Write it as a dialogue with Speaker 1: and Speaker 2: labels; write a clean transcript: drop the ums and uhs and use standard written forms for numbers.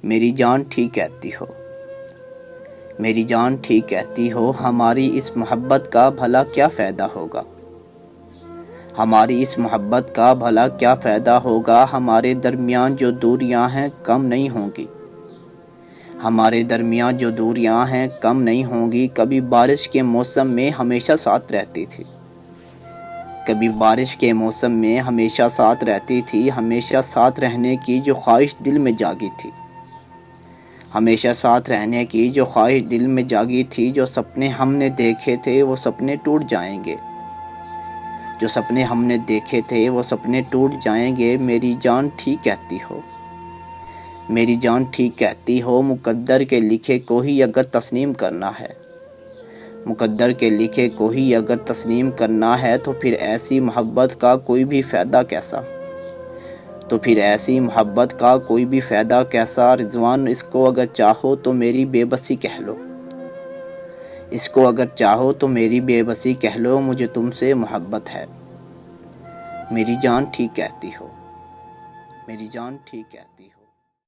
Speaker 1: میری جان ٹھیک کہتی ہو، میری جان ٹھیک کہتی ہو، ہماری اس محبت کا بھلا کیا فائدہ ہوگا، ہماری اس محبت کا بھلا کیا فائدہ ہوگا، ہمارے درمیان جو دوریاں ہیں کم نہیں ہوں گی، ہمارے درمیان جو دوریاں ہیں کم نہیں ہوں گی۔ کبھی بارش کے موسم میں ہمیشہ ساتھ رہتی تھی، کبھی بارش کے موسم میں ہمیشہ ساتھ رہتی تھی، ہمیشہ ساتھ رہنے کی جو خواہش دل میں جاگی تھی، ہمیشہ ساتھ رہنے کی جو خواہش دل میں جاگی تھی۔ جو سپنے ہم نے دیکھے تھے وہ سپنے ٹوٹ جائیں گے، جو سپنے ہم نے دیکھے تھے وہ سپنے ٹوٹ جائیں گے۔ میری جان ٹھیک کہتی ہو، میری جان ٹھیک کہتی ہو، مقدر کے لکھے کو ہی اگر تسلیم کرنا ہے، مقدر کے لکھے کو ہی اگر تسلیم کرنا ہے تو پھر ایسی محبت کا کوئی بھی فائدہ کیسا، تو پھر ایسی محبت کا کوئی بھی فائدہ کیسا۔ رضوان اس کو اگر چاہو تو میری بے بسی کہہ لو، اس کو اگر چاہو تو میری بے بسی کہہ لو، مجھے تم سے محبت ہے۔ میری جان ٹھیک کہتی ہو، میری جان ٹھیک کہتی ہو۔